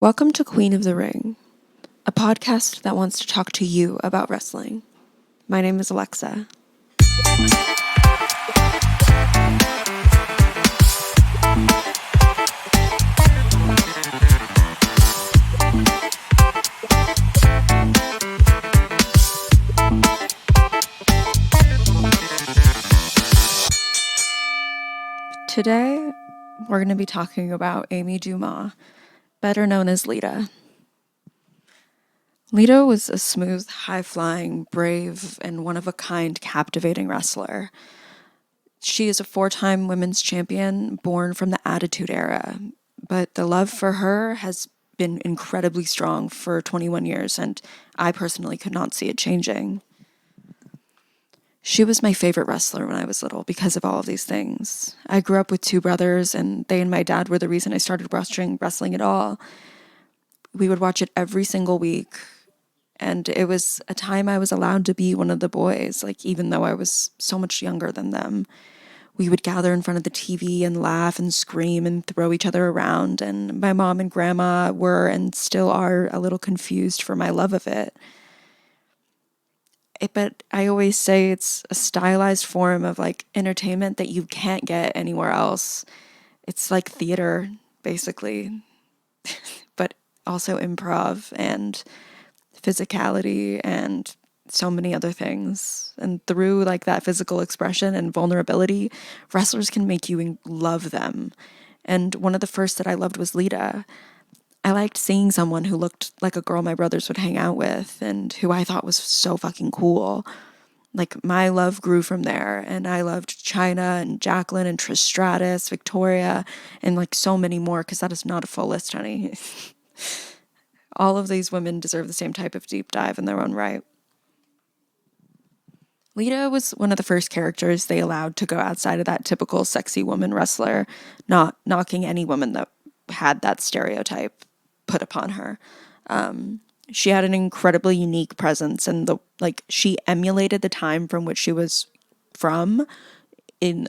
Welcome to Queen of the Ring, a podcast that wants to talk to you about wrestling. My name is Alexa. Today, we're going to be talking about Amy Dumas, better known as Lita. Lita was a smooth, high-flying, brave, and one-of-a-kind captivating wrestler. She is a 4-time women's champion born from the Attitude Era, but the love for her has been incredibly strong for 21 years, and I personally could not see it changing. She was my favorite wrestler when I was little because of all of these things. I grew up with 2 brothers, and they and my dad were the reason I started watching wrestling at all. We would watch it every single week, and it was a time I was allowed to be one of the boys, even though I was so much younger than them. We would gather in front of the TV and laugh and scream and throw each other around, and my mom and grandma were and still are a little confused for my love of it. But I always say it's a stylized form of entertainment that you can't get anywhere else. It's like theater, basically, but also improv and physicality and so many other things. And through that physical expression and vulnerability, wrestlers can make you love them. And one of the first that I loved was Lita. I liked seeing someone who looked like a girl my brothers would hang out with and who I thought was so fucking cool. My love grew from there, and I loved Chyna and Jacqueline and Trish Stratus, Victoria, and so many more, because that is not a full list, honey. All of these women deserve the same type of deep dive in their own right. Lita was one of the first characters they allowed to go outside of that typical sexy woman wrestler, not knocking any woman that had that stereotype put upon her. She had an incredibly unique presence, and she emulated the time from which she was from in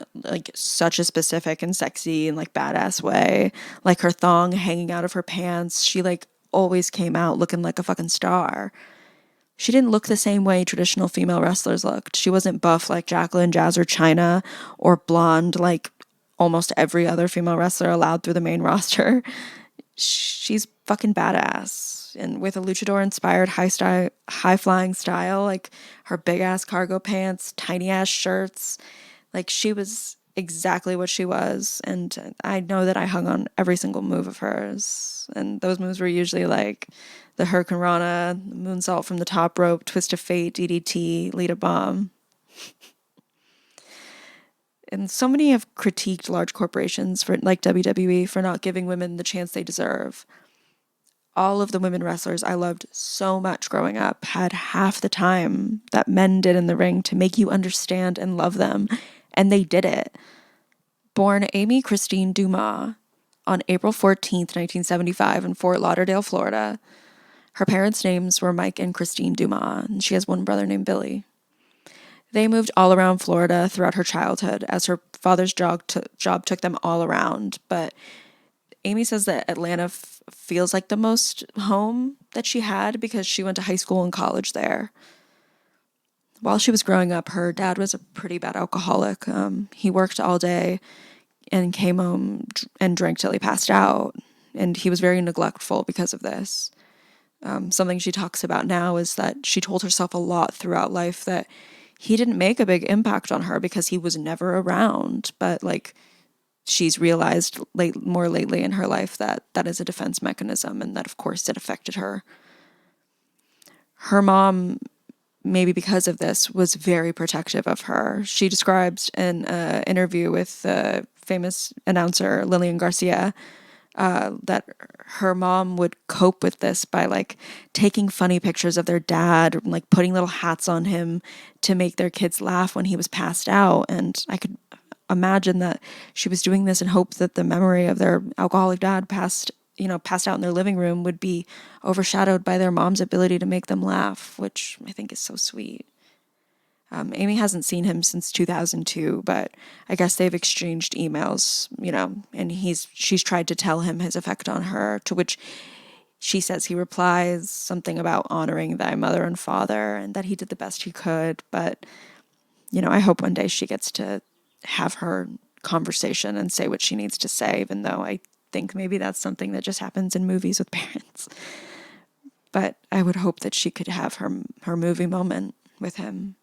such a specific and sexy and badass way. Her thong hanging out of her pants, she always came out looking like a fucking star. She didn't look the same way traditional female wrestlers looked. She wasn't buff like Jacqueline, Jazz, or Chyna, or blonde like almost every other female wrestler allowed through the main roster. She's fucking badass, and with a luchador-inspired high-flying style, her big-ass cargo pants, tiny-ass shirts, she was exactly what she was, and I know that I hung on every single move of hers, and those moves were usually the Hurricane Rana, moonsault from the top rope, twist of fate, DDT, Lita bomb. And so many have critiqued large corporations like WWE for not giving women the chance they deserve. All of the women wrestlers I loved so much growing up had half the time that men did in the ring to make you understand and love them, and they did it. Born Amy Christine Dumas on April 14th, 1975 in Fort Lauderdale, Florida. Her parents' names were Mike and Christine Dumas, and she has one brother named Billy. They moved all around Florida throughout her childhood as her father's job took them all around. But Amy says that Atlanta feels like the most home that she had because she went to high school and college there. While she was growing up, her dad was a pretty bad alcoholic. He worked all day and came home and drank till he passed out. And he was very neglectful because of this. Something she talks about now is that she told herself a lot throughout life that he didn't make a big impact on her because he was never around. But she's realized more lately in her life that that is a defense mechanism, and that of course it affected her. Her mom, maybe because of this, was very protective of her. She describes in an interview with famous announcer Lillian Garcia that her mom would cope with this by taking funny pictures of their dad, putting little hats on him to make their kids laugh when he was passed out. And I could imagine that she was doing this in hope that the memory of their alcoholic dad passed out in their living room would be overshadowed by their mom's ability to make them laugh, which I think is so sweet. Amy hasn't seen him since 2002, but I guess they've exchanged emails, and she's tried to tell him his effect on her, to which She says he replies something about honoring thy mother and father and that he did the best he could. But, I hope one day she gets to have her conversation and say what she needs to say, even though I think maybe that's something that just happens in movies with parents. But I would hope that she could have her movie moment with him.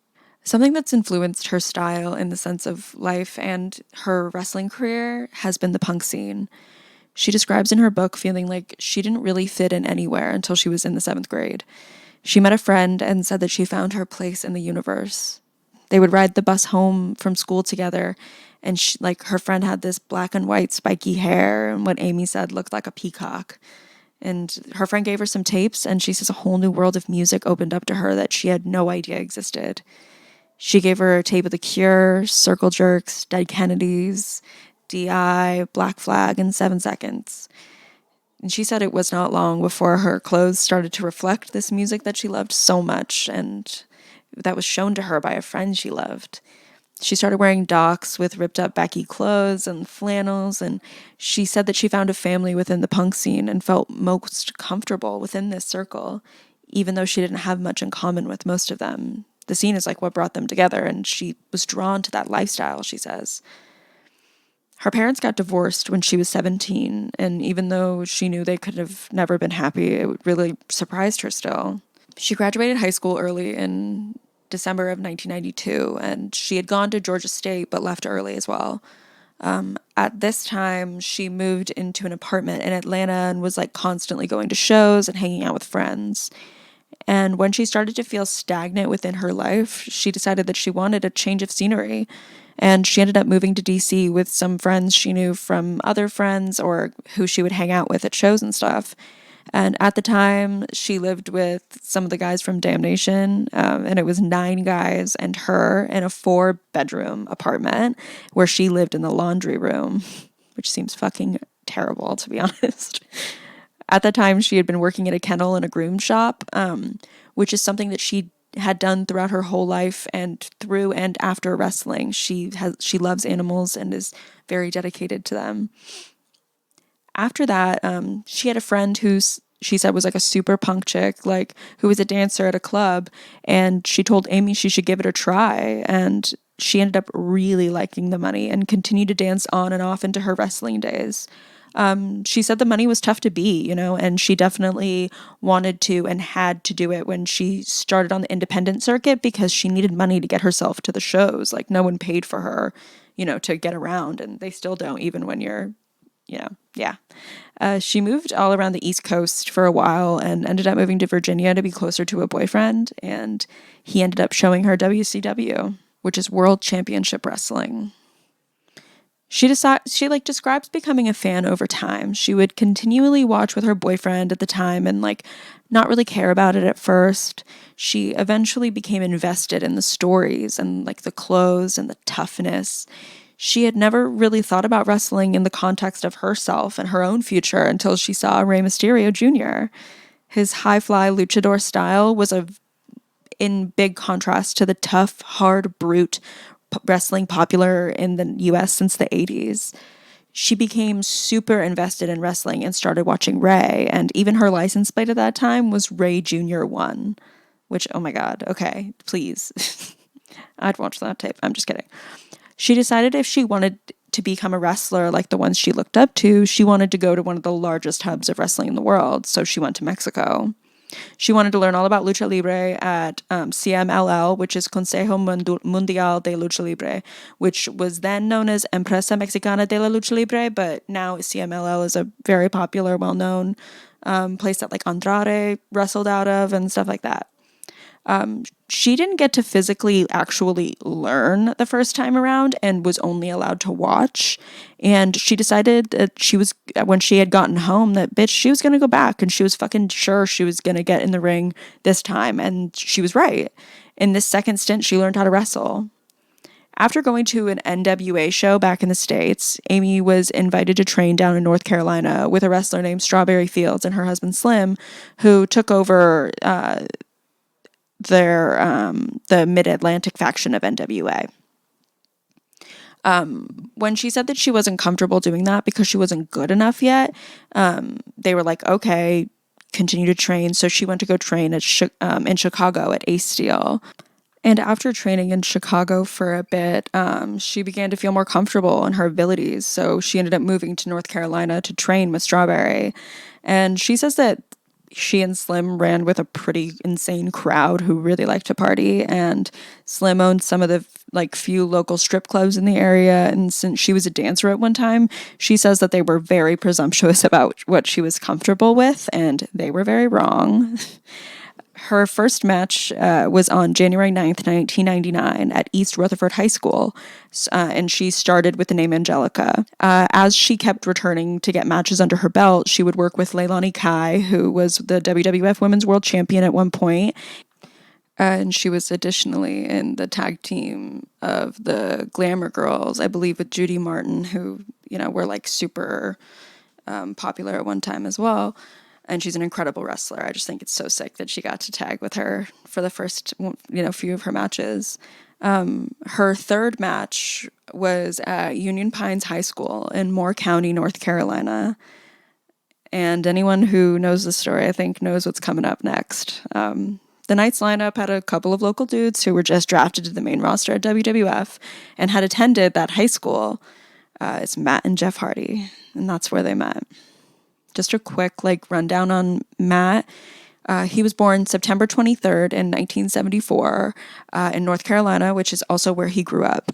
Something that's influenced her style in the sense of life and her wrestling career has been the punk scene. She describes in her book feeling like she didn't really fit in anywhere until she was in the 7th grade. She met a friend and said that she found her place in the universe. They would ride the bus home from school together, and her friend had this black and white spiky hair and what Amy said looked like a peacock. And her friend gave her some tapes, and she says a whole new world of music opened up to her that she had no idea existed. She gave her a tape of The Cure, Circle Jerks, Dead Kennedys, D.I., Black Flag, and 7 Seconds. And she said it was not long before her clothes started to reflect this music that she loved so much, and that was shown to her by a friend she loved. She started wearing Docs with ripped up baggy clothes and flannels, and she said that she found a family within the punk scene and felt most comfortable within this circle, even though she didn't have much in common with most of them. The scene is like what brought them together, and she was drawn to that lifestyle, she says. Her parents got divorced when she was 17, and even though she knew they could have never been happy, it really surprised her still. She graduated high school early in December of 1992, and she had gone to Georgia State but left early as well. At this time, she moved into an apartment in Atlanta and was like constantly going to shows and hanging out with friends. And when she started to feel stagnant within her life, she decided that she wanted a change of scenery. And she ended up moving to DC with some friends she knew from other friends or who she would hang out with at shows and stuff. And at the time, she lived with some of the guys from Damnation, and it was 9 guys and her in a 4-bedroom apartment where she lived in the laundry room, which seems fucking terrible, to be honest. At the time, she had been working at a kennel and a groom shop, which is something that she had done throughout her whole life and through and after wrestling. She loves animals and is very dedicated to them. After that, she had a friend who she said was like a super punk chick, like who was a dancer at a club, and she told Amy she should give it a try, and she ended up really liking the money and continued to dance on and off into her wrestling days. She said the money was tough to beat, and she definitely wanted to and had to do it when she started on the independent circuit because she needed money to get herself to the shows. Like, no one paid for her, to get around, and they still don't, even when you're, yeah. She moved all around the East Coast for a while and ended up moving to Virginia to be closer to a boyfriend, and he ended up showing her WCW, which is World Championship Wrestling. She describes becoming a fan over time. She would continually watch with her boyfriend at the time and not really care about it at first. She eventually became invested in the stories and the clothes and the toughness. She had never really thought about wrestling in the context of herself and her own future until she saw Rey Mysterio Jr. His high-fly luchador style was in big contrast to the tough, hard, brute wrestling popular in the US since the 80s. She became super invested in wrestling and started watching Rey, and even her license plate at that time was Rey Jr. 1, which, oh my God, okay, please. I'd watch that tape. I'm just kidding. She decided if she wanted to become a wrestler like the ones she looked up to, she wanted to go to one of the largest hubs of wrestling in the world, so she went to Mexico. She wanted to learn all about lucha libre at CMLL, which is Consejo Mundial de Lucha Libre, which was then known as Empresa Mexicana de la Lucha Libre, but now CMLL is a very popular, well-known place that Andrade wrestled out of and stuff like that. She didn't get to physically actually learn the first time around and was only allowed to watch. And she decided that when she had gotten home, that she was going to go back, and she was fucking sure she was going to get in the ring this time. And she was right. In this second stint, she learned how to wrestle. After going to an NWA show back in the States, Amy was invited to train down in North Carolina with a wrestler named Strawberry Fields and her husband Slim, who took over the Mid-Atlantic faction of NWA. When she said that she wasn't comfortable doing that because she wasn't good enough yet, they were like, okay, continue to train. So she went to go train in Chicago at Ace Steel. And after training in Chicago for a bit, she began to feel more comfortable in her abilities. So she ended up moving to North Carolina to train with Strawberry. And she says that she and Slim ran with a pretty insane crowd who really liked to party. And Slim owned some of the few local strip clubs in the area. And since she was a dancer at one time, she says that they were very presumptuous about what she was comfortable with. And they were very wrong. Her first match was on January 9th, 1999 at East Rutherford High School, and she started with the name Angelica. As she kept returning to get matches under her belt, she would work with Leilani Kai, who was the WWF Women's World Champion at one point, and she was additionally in the tag team of the Glamour Girls, I believe with Judy Martin, who, were super popular at one time as well. And she's an incredible wrestler. I just think it's so sick that she got to tag with her for the first, few of her matches. Her third match was at Union Pines High School in Moore County, North Carolina. And anyone who knows the story, I think, knows what's coming up next. The night's lineup had a couple of local dudes who were just drafted to the main roster at WWF and had attended that high school. It's Matt and Jeff Hardy, and that's where they met. Just a quick rundown on Matt. He was born September 23rd in 1974 in North Carolina, which is also where he grew up.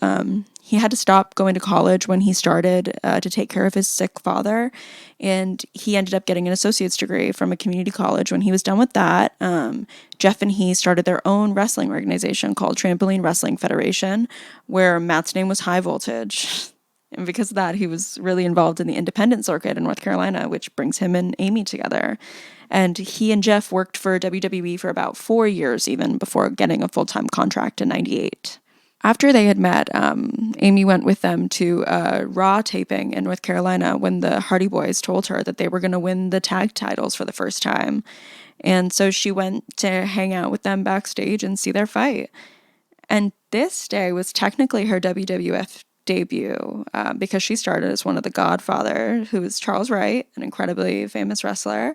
He had to stop going to college when he started to take care of his sick father, and he ended up getting an associate's degree from a community college. When he was done with that, Jeff and he started their own wrestling organization called Trampoline Wrestling Federation, where Matt's name was High Voltage. And because of that, he was really involved in the independent circuit in North Carolina, which brings him and Amy together. And he and Jeff worked for WWE for about 4 years even before getting a full-time contract in 98. After they had met, Amy went with them to a R.O.A.D taping in North Carolina when the Hardy Boys told her that they were going to win the tag titles for the first time. And so she went to hang out with them backstage and see their fight. And this day was technically her WWF debut because she started as one of the Godfather, who is Charles Wright, an incredibly famous wrestler.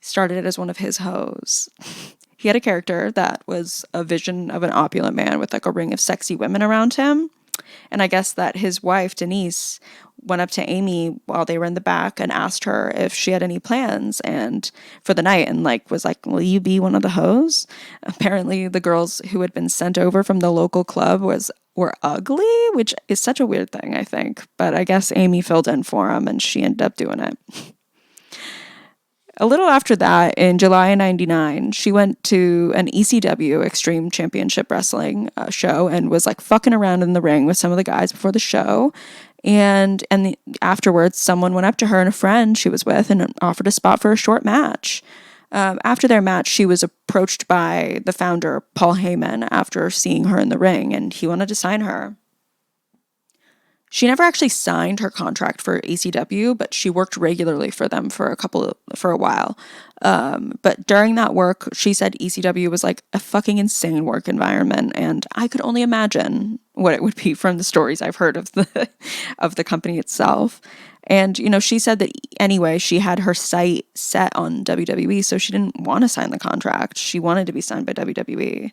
He started it as one of his hoes. He had a character that was a vision of an opulent man with a ring of sexy women around him. And I guess that his wife, Denise, went up to Amy while they were in the back and asked her if she had any plans and for the night and was like, will you be one of the hoes? Apparently the girls who had been sent over from the local club were ugly, which is such a weird thing, I think. But I guess Amy filled in for him and she ended up doing it. A little after that, in July of 99, she went to an ECW Extreme Championship Wrestling show and was fucking around in the ring with some of the guys before the show. And afterwards, someone went up to her and a friend she was with and offered a spot for a short match. After their match, she was approached by the founder, Paul Heyman, after seeing her in the ring, and he wanted to sign her. She never actually signed her contract for ECW, but she worked regularly for them for a while. But during that work, she said ECW was a fucking insane work environment, and I could only imagine what it would be from the stories I've heard of the company itself. And, she said that anyway, she had her sight set on WWE, so she didn't want to sign the contract. She wanted to be signed by WWE.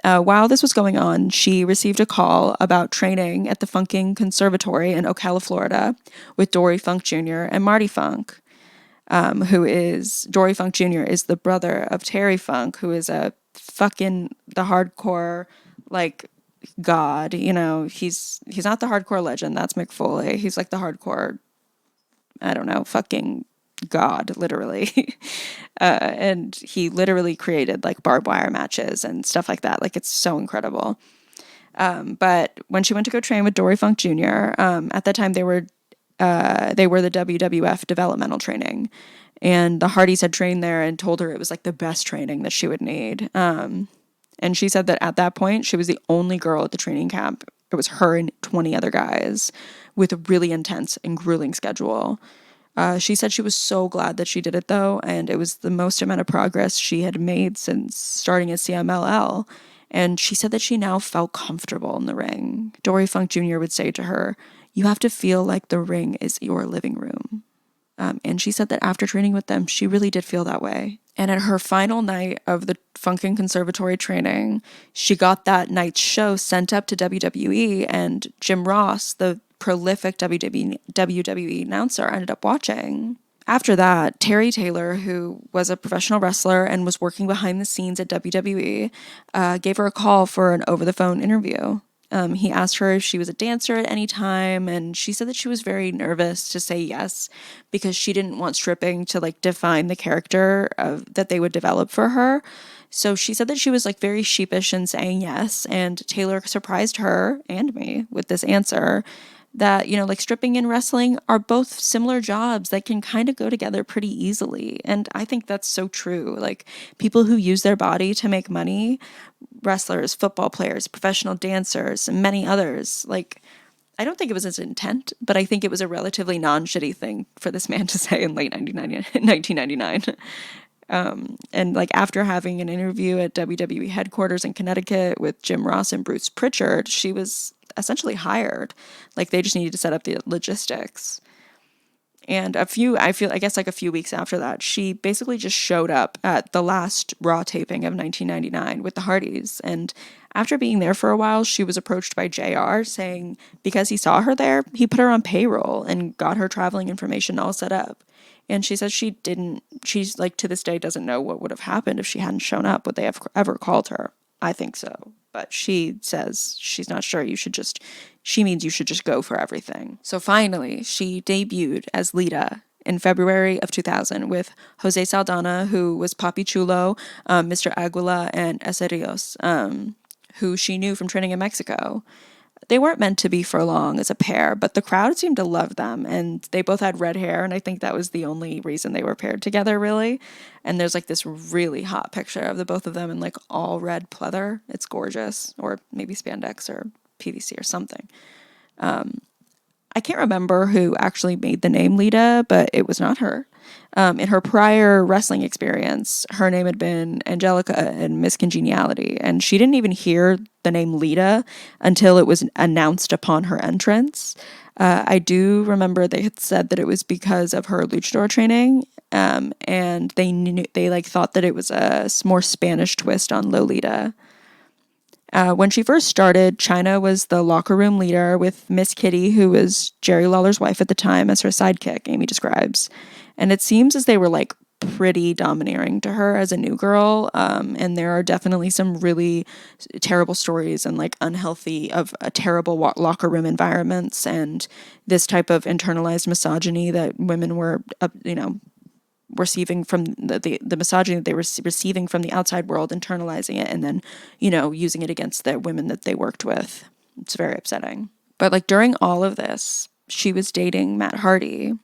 While this was going on, she received a call about training at the Funking Conservatory in Ocala, Florida, with Dory Funk Jr. and Marty Funk, Dory Funk Jr. is the brother of Terry Funk, who is the hardcore, god. He's not the hardcore legend. That's Mick Foley. He's the hardcore, I don't know, fucking god, literally. And he literally created barbed wire matches and stuff like that. It's so incredible. But when she went to go train with Dory Funk Jr., at that time they were the WWF developmental training, and the Hardys had trained there and told her it was the best training that she would need. And she said that at that point, she was the only girl at the training camp. It was her and 20 other guys with a really intense and grueling schedule. She said she was so glad that she did it, though, and it was the most amount of progress she had made since starting at CMLL. And she said that she now felt comfortable in the ring. Dory Funk Jr. would say to her, "You have to feel like the ring is your living room." And she said that after training with them, she really did feel that way. And at her final night of the Funkin' Conservatory training, she got that night's show sent up to WWE, and Jim Ross, the prolific WWE announcer, ended up watching. After that, Terry Taylor, who was a professional wrestler and was working behind the scenes at WWE, gave her a call for an over-the-phone interview. He asked her if she was a dancer at any time, and she said that she was very nervous to say yes because she didn't want stripping to like define the character that they would develop for her. So she said that she was like very sheepish in saying yes, and Taylor surprised her and me with this answer that, you know, like stripping and wrestling are both similar jobs that can kind of go together pretty easily. And I think that's so true. Like people who use their body to make money, wrestlers, football players, professional dancers, and many others, like I don't think it was his intent, but I think it was a relatively non-shitty thing for this man to say in late 1999. And like after having an interview at WWE headquarters in Connecticut with Jim Ross and Bruce Pritchard, she was essentially hired. Like they just needed to set up the logistics. And a few weeks after that, she basically just showed up at the last Raw taping of 1999 with the Hardys. And after being there for a while, she was approached by JR saying because he saw her there, he put her on payroll and got her traveling information all set up. And she says she's like to this day doesn't know what would have happened if she hadn't shown up. Would they have ever called her? I think so. But she says she's not sure. She means you should just go for everything. So finally, she debuted as Lita in February of 2000 with Jose Saldana, who was Papi Chulo, Mr. Aguila, and Eserios, who she knew from training in Mexico. They weren't meant to be for long as a pair, but the crowd seemed to love them, and they both had red hair, and I think that was the only reason they were paired together, really. And there's like this really hot picture of the both of them in like all red pleather. It's gorgeous, or maybe spandex or PVC or something. I can't remember who actually made the name Lita, but it was not her. In her prior wrestling experience, her name had been Angelica in Miss Congeniality, and she didn't even hear the name Lita until it was announced upon her entrance. I do remember they had said that it was because of her luchador training, and they like thought that it was a more Spanish twist on Lolita. When she first started, Chyna was the locker room leader with Miss Kitty, who was Jerry Lawler's wife at the time, as her sidekick, Amy describes. And it seems as they were like pretty domineering to her as a new girl. And there are definitely some really terrible stories and like unhealthy of terrible locker room environments and this type of internalized misogyny that women were, receiving from the misogyny that they were receiving from the outside world, internalizing it, and then, using it against the women that they worked with. It's very upsetting. But like during all of this, she was dating Matt Hardy.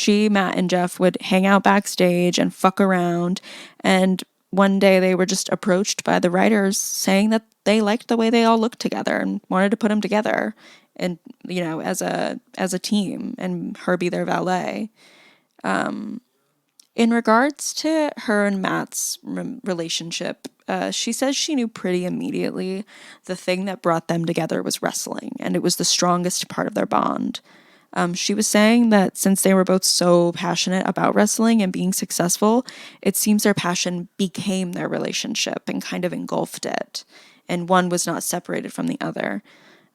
Matt, and Jeff would hang out backstage and fuck around. And one day they were just approached by the writers saying that they liked the way they all looked together and wanted to put them together and, as a team and her be their valet. In regards to her and Matt's relationship, she says she knew pretty immediately the thing that brought them together was wrestling, and it was the strongest part of their bond. She was saying that since they were both so passionate about wrestling and being successful, it seems their passion became their relationship and kind of engulfed it, and one was not separated from the other.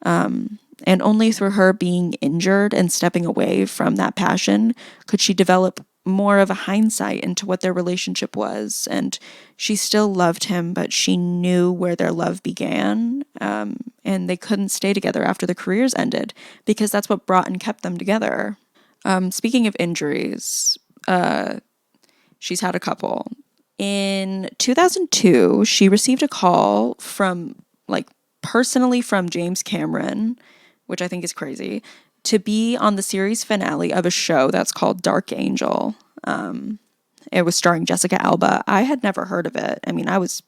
And only through her being injured and stepping away from that passion could she develop more of a hindsight into what their relationship was. And she still loved him, but she knew where their love began. And they couldn't stay together after the careers ended because that's what brought and kept them together. Speaking of injuries, she's had a couple. In 2002, she received a call personally from James Cameron, which I think is crazy, to be on the series finale of a show that's called Dark Angel. It was starring Jessica Alba. I had never heard of it. I mean, I was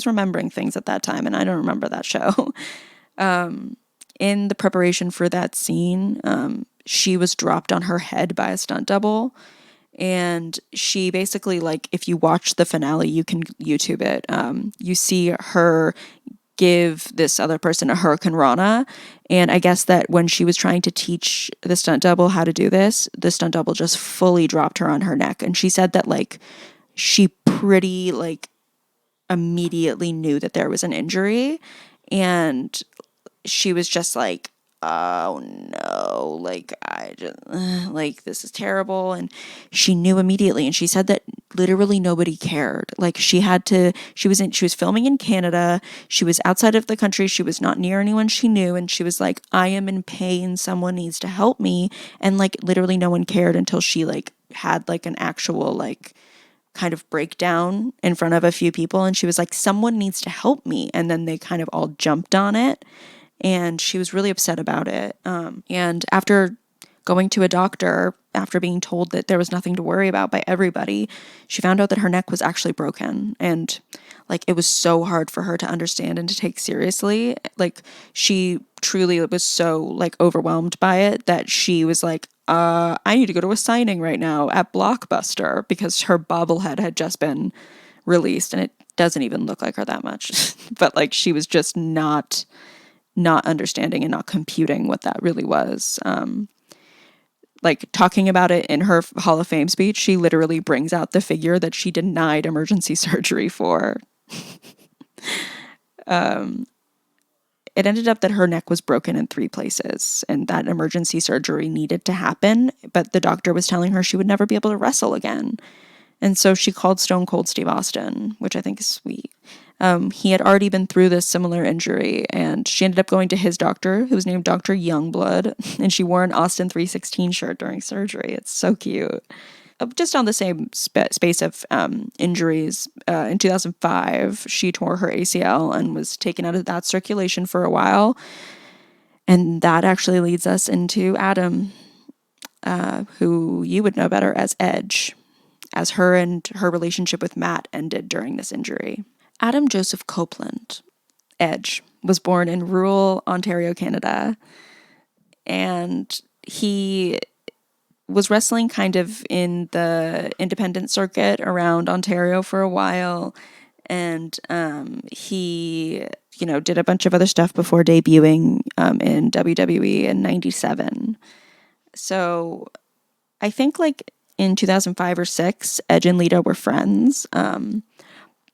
remembering things at that time, and I don't remember that show. In the preparation for that scene, she was dropped on her head by a stunt double. And she basically, if you watch the finale, you can YouTube it. You see her give this other person a Hurricane Rana. And I guess that when she was trying to teach the stunt double how to do this, the stunt double just fully dropped her on her neck. And she said that like she pretty like immediately knew that there was an injury, and she was just like, oh no, like I just like this is terrible. And she knew immediately, and she said that literally nobody cared. Like she was filming in Canada, she was outside of the country, she was not near anyone she knew, and she was like, I am in pain, someone needs to help me. And like literally no one cared until she like had like an actual like kind of breakdown in front of a few people, and she was like, someone needs to help me. And then they kind of all jumped on it, and she was really upset about it. And after going to a doctor, after being told that there was nothing to worry about by everybody, she found out that her neck was actually broken. And like it was so hard for her to understand and to take seriously. Like she truly was so like overwhelmed by it that she was like, I need to go to a signing right now at Blockbuster, because her bobblehead had just been released, and it doesn't even look like her that much. But like she was just not understanding and not computing what that really was. Like talking about it in her Hall of Fame speech, she literally brings out the figure that she denied emergency surgery for. It ended up that her neck was broken in 3 places, and that emergency surgery needed to happen, but the doctor was telling her she would never be able to wrestle again. And so she called Stone Cold Steve Austin, which I think is sweet. He had already been through this similar injury, and she ended up going to his doctor, who was named Dr. Youngblood, and she wore an Austin 316 shirt during surgery. It's so cute. Just on the same space of injuries, in 2005, she tore her ACL and was taken out of that circulation for a while. And that actually leads us into Adam, who you would know better as Edge, as her and her relationship with Matt ended during this injury. Adam Joseph Copeland, Edge, was born in rural Ontario, Canada, and he was wrestling kind of in the independent circuit around Ontario for a while, and he, did a bunch of other stuff before debuting in WWE in '97. So I think like in 2005 or 6, Edge and Lita were friends.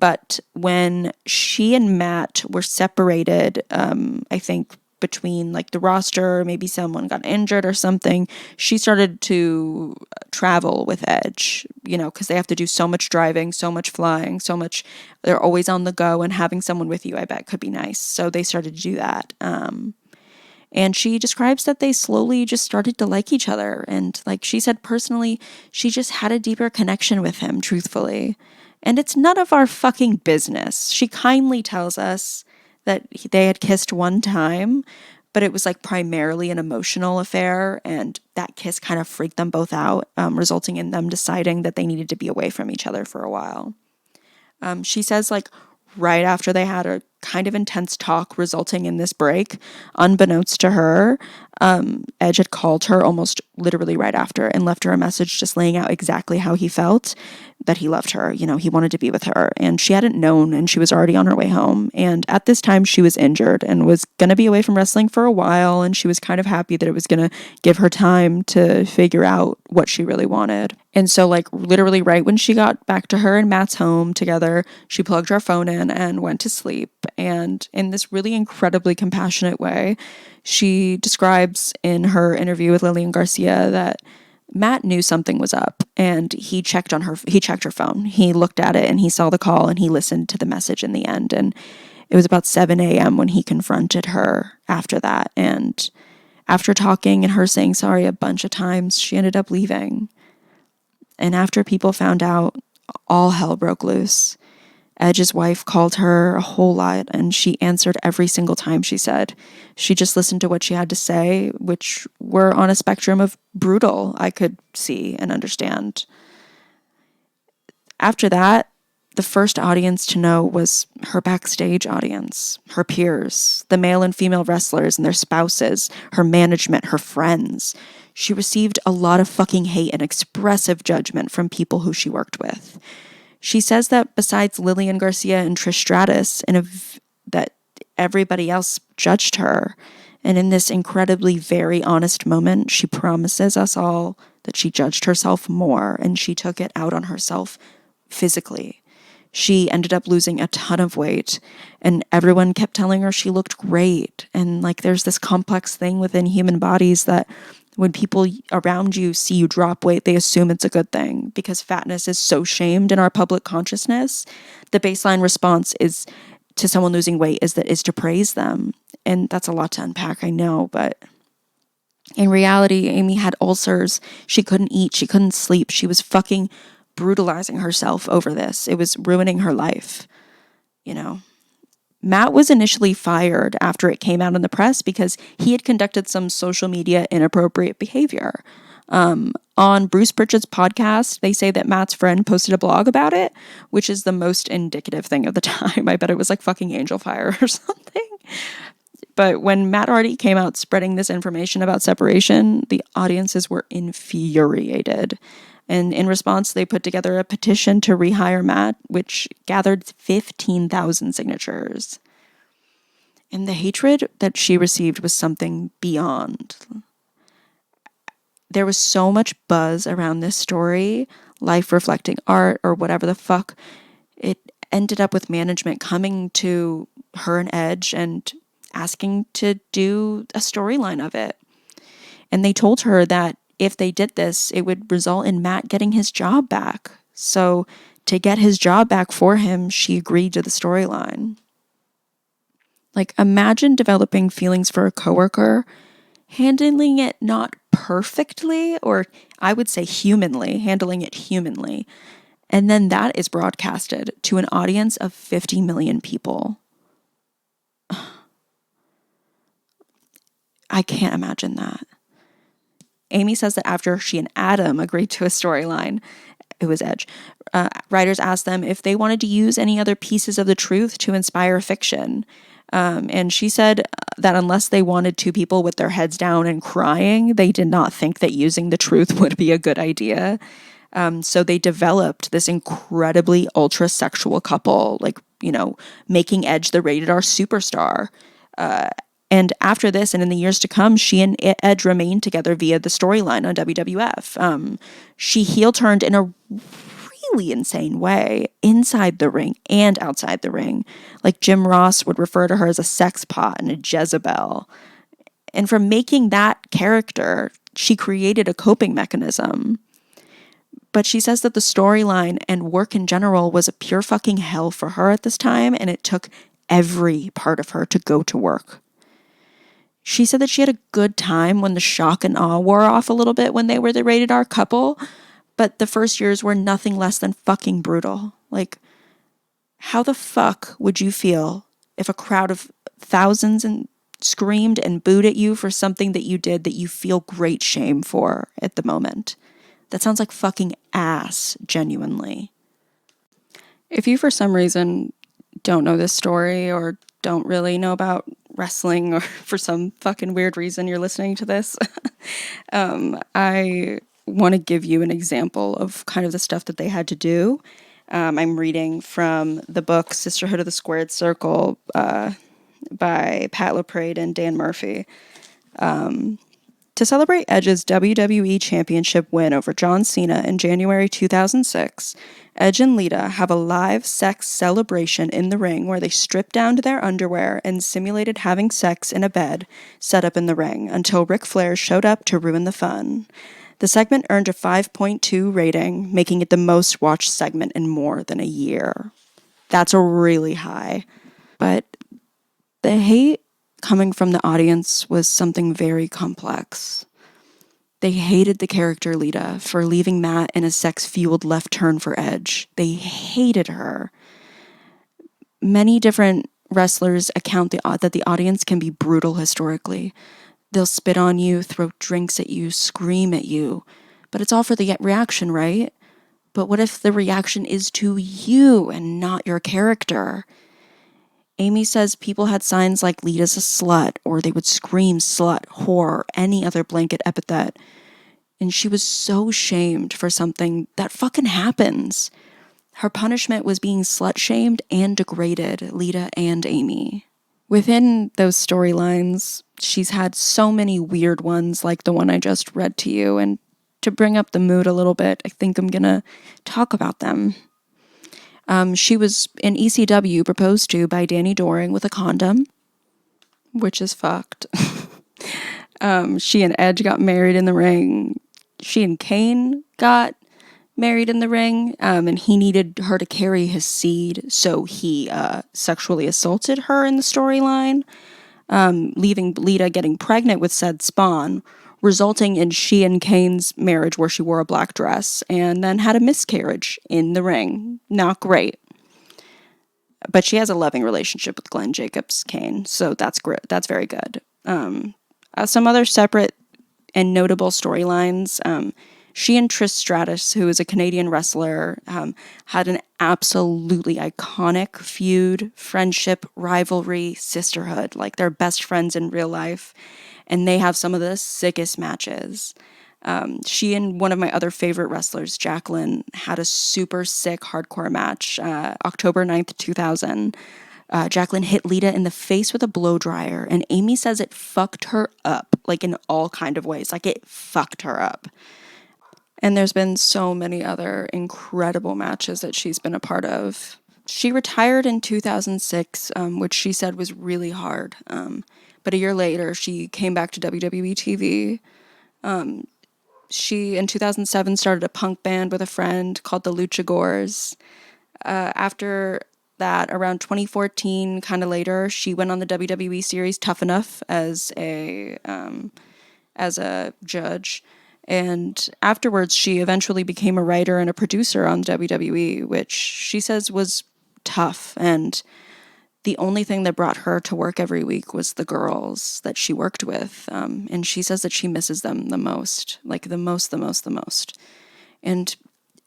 But when she and Matt were separated, I think between like the roster, maybe someone got injured or something, she started to travel with Edge, because they have to do so much driving, so much flying, so much, they're always on the go, and having someone with you, I bet, could be nice. So they started to do that. And she describes that they slowly just started to like each other. And like she said, personally, she just had a deeper connection with him, truthfully. And it's none of our fucking business. She kindly tells us that they had kissed one time, but it was like primarily an emotional affair. And that kiss kind of freaked them both out, resulting in them deciding that they needed to be away from each other for a while. She says like right after they had a kind of intense talk resulting in this break, unbeknownst to her, Edge had called her almost literally right after and left her a message just laying out exactly how he felt, that he loved her, he wanted to be with her, and she hadn't known, and she was already on her way home. And at this time she was injured and was going to be away from wrestling for a while, and she was kind of happy that it was going to give her time to figure out what she really wanted. And so like literally right when she got back to her and Matt's home together, she plugged her phone in and went to sleep. And in this really incredibly compassionate way, she describes in her interview with Lillian Garcia that Matt knew something was up, and he checked her phone. He looked at it and he saw the call and he listened to the message in the end. And it was about 7 a.m. when he confronted her after that. And after talking and her saying sorry a bunch of times, she ended up leaving. And after people found out, all hell broke loose. Edge's wife called her a whole lot, and she answered every single time she said. She just listened to what she had to say, which were on a spectrum of brutal, I could see and understand. After that, the first audience to know was her backstage audience, her peers, the male and female wrestlers and their spouses, her management, her friends. She received a lot of fucking hate and expressive judgment from people who she worked with. She says that besides Lillian Garcia and Trish Stratus, that everybody else judged her. And in this incredibly very honest moment, she promises us all that she judged herself more, and she took it out on herself physically. She ended up losing a ton of weight, and everyone kept telling her she looked great. And like, there's this complex thing within human bodies that when people around you see you drop weight, they assume it's a good thing because fatness is so shamed in our public consciousness. The baseline response is to someone losing weight is to praise them. And that's a lot to unpack, I know, but in reality, Amy had ulcers. She couldn't eat. She couldn't sleep. She was fucking brutalizing herself over this. It was ruining her life, you know. Matt was initially fired after it came out in the press because he had conducted some social media inappropriate behavior. On Bruce Pritchard's podcast, they say that Matt's friend posted a blog about it, which is the most indicative thing of the time. I bet it was like fucking Angel Fire or something. But when Matt already came out spreading this information about separation, the audiences were infuriated. And in response, they put together a petition to rehire Matt, which gathered 15,000 signatures. And the hatred that she received was something beyond. There was so much buzz around this story, life reflecting art or whatever the fuck. It ended up with management coming to her and Edge and asking to do a storyline of it. And they told her that if they did this, it would result in Matt getting his job back. So to get his job back for him, she agreed to the storyline. Like, imagine developing feelings for a coworker, handling it not perfectly, or I would say humanly, handling it humanly. And then that is broadcasted to an audience of 50 million people. I can't imagine that. Amy says that after she and Adam agreed to a storyline, it was Edge, writers asked them if they wanted to use any other pieces of the truth to inspire fiction. And she said that unless they wanted two people with their heads down and crying, they did not think that using the truth would be a good idea. So they developed this incredibly ultra-sexual couple, like, you know, making Edge the rated R superstar. And after this, and in the years to come, she and Edge remained together via the storyline on WWF. She heel turned in a really insane way inside the ring and outside the ring. Like, Jim Ross would refer to her as a sex pot and a Jezebel. And from making that character, she created a coping mechanism. But she says that the storyline and work in general was a pure fucking hell for her at this time, and it took every part of her to go to work. She said that she had a good time when the shock and awe wore off a little bit when they were the rated R couple, but the first years were nothing less than fucking brutal. Like, how the fuck would you feel if a crowd of thousands and screamed and booed at you for something that you did that you feel great shame for at the moment? That sounds like fucking ass, genuinely. If you, for some reason, don't know this story or don't really know about wrestling, or for some fucking weird reason you're listening to this, I want to give you an example of kind of the stuff that they had to do. I'm reading from the book Sisterhood of the Squared Circle by Pat Laprade and Dan Murphy. To celebrate Edge's WWE Championship win over John Cena in January 2006, Edge and Lita have a live sex celebration in the ring where they strip down to their underwear and simulated having sex in a bed set up in the ring until Ric Flair showed up to ruin the fun. The segment earned a 5.2 rating, making it the most watched segment in more than a year. That's a really high. But the hate coming from the audience was something very complex. They hated the character Lita for leaving Matt in a sex-fueled left turn for Edge. They hated her. Many different wrestlers account that the audience can be brutal historically. They'll spit on you, throw drinks at you, scream at you. But it's all for the reaction, right? But what if the reaction is to you and not your character? Amy says people had signs like Lita's a slut, or they would scream slut, whore, any other blanket epithet. And she was so shamed for something that fucking happens. Her punishment was being slut-shamed and degraded, Lita and Amy. Within those storylines, she's had so many weird ones like the one I just read to you. And to bring up the mood a little bit, I think I'm going to talk about them. She was in ECW proposed to by Danny Doring with a condom, which is fucked. She and Edge got married in the ring. She and Kane got married in the ring, and he needed her to carry his seed, so he sexually assaulted her in the storyline, leaving Lita getting pregnant with said spawn, resulting in she and Kane's marriage where she wore a black dress and then had a miscarriage in the ring. Not great. But she has a loving relationship with Glenn Jacobs Kane, so that's great. That's very good. Some other separate and notable storylines. She and Trish Stratus, who is a Canadian wrestler, had an absolutely iconic feud, friendship, rivalry, sisterhood. Like, they're best friends in real life, and they have some of the sickest matches. She and one of my other favorite wrestlers, Jacqueline, had a super sick hardcore match, October 9th, 2000. Jacqueline hit Lita in the face with a blow dryer, and Amy says it fucked her up, like in all kind of ways. Like, it fucked her up. And there's been so many other incredible matches that she's been a part of. She retired in 2006, which she said was really hard. But a year later, she came back to WWE TV. She, in 2007, started a punk band with a friend called the Luchagores. After that, around 2014, kind of later, she went on the WWE series Tough Enough as a judge. And afterwards, she eventually became a writer and a producer on WWE, which she says was tough. And the only thing that brought her to work every week was the girls that she worked with. And she says that she misses them the most, like the most. And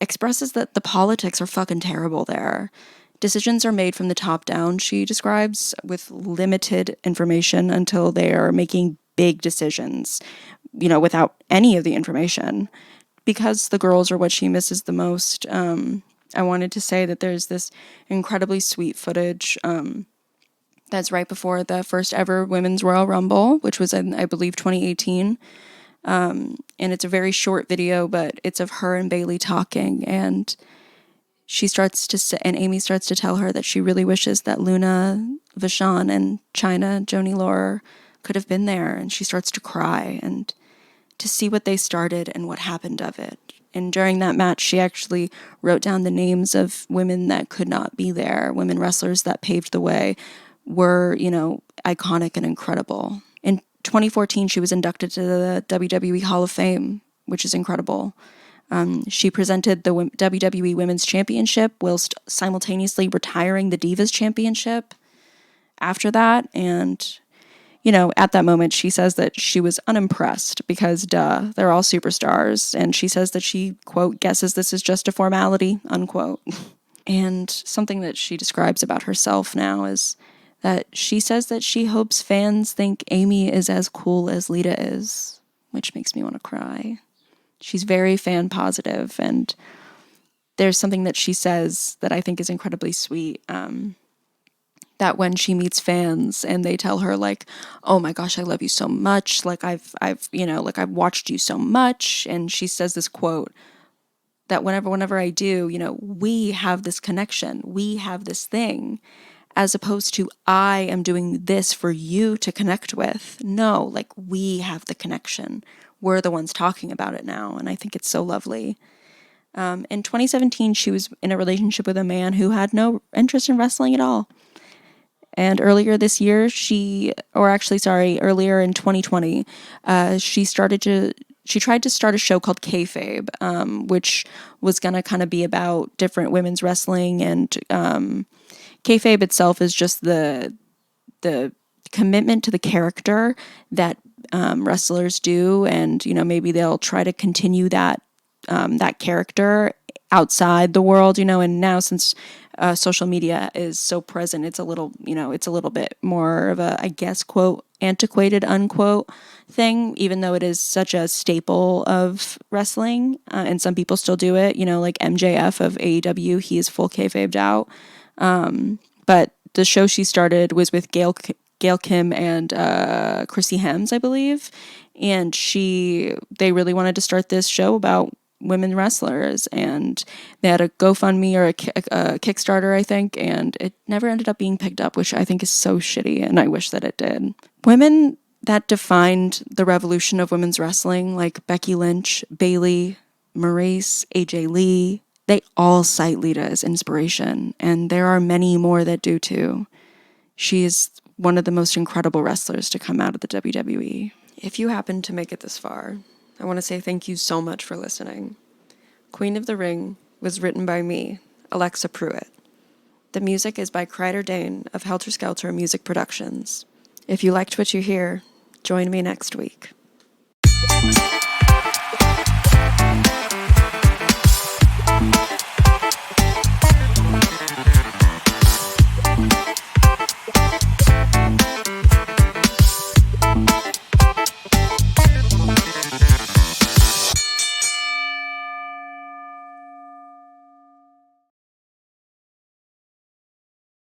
expresses that the politics are fucking terrible there. Decisions are made from the top down, she describes, with limited information until they are making big decisions, without any of the information. Because the girls are what she misses the most, I wanted to say that there's this incredibly sweet footage that's right before the first ever Women's Royal Rumble, which was in, I believe, 2018. And it's a very short video, but it's of her and Bayley talking, and Amy starts to tell her that she really wishes that Luna Vachon and Chyna, Joni Laurer, could have been there, and she starts to cry and to see what they started and what happened of it. And during that match, she actually wrote down the names of women that could not be there, women wrestlers that paved the way, were, iconic and incredible. In 2014, she was inducted to the WWE Hall of Fame, which is incredible. She presented the WWE Women's Championship whilst simultaneously retiring the Divas Championship after that. And, at that moment, she says that she was unimpressed because, they're all superstars. And she says that she, quote, guesses this is just a formality, unquote. And something that she describes about herself now is that she says that she hopes fans think Amy is as cool as Lita is, which makes me want to cry. She's very fan positive, and there's something that she says that I think is incredibly sweet, that when she meets fans and they tell her, like, oh my gosh, I love you so much, like I've watched you so much, and she says this quote that whenever I do, we have this connection, we have this thing, as opposed to I am doing this for you to connect with. No, like, we have the connection. We're the ones talking about it now, and I think it's so lovely. In 2017, she was in a relationship with a man who had no interest in wrestling at all. And earlier in 2020, she tried to start a show called Kayfabe, which was going to kind of be about different women's wrestling. And Kayfabe itself is just the commitment to the character that wrestlers do. And, maybe they'll try to continue that character outside the world, and now since social media is so present, it's a little bit more of a, I guess, quote, antiquated, unquote thing, even though it is such a staple of wrestling, and some people still do it, like MJF of AEW, he is full kayfabed out. But the show she started was with Gail Gail Kim and Chrissy Hemmes, I believe. And they really wanted to start this show about women wrestlers, and they had a GoFundMe or a Kickstarter, I think, and it never ended up being picked up, which I think is so shitty, and I wish that it did. Women that defined the revolution of women's wrestling, like Becky Lynch, Bayley, Maurice, AJ Lee, they all cite Lita as inspiration, and there are many more that do too. She is one of the most incredible wrestlers to come out of the WWE. If you happen to make it this far, I want to say thank you so much for listening. Queen of the Ring was written by me, Alexa Pruitt. The music is by Kreider Dane of Helter Skelter Music Productions. If you liked what you hear, join me next week.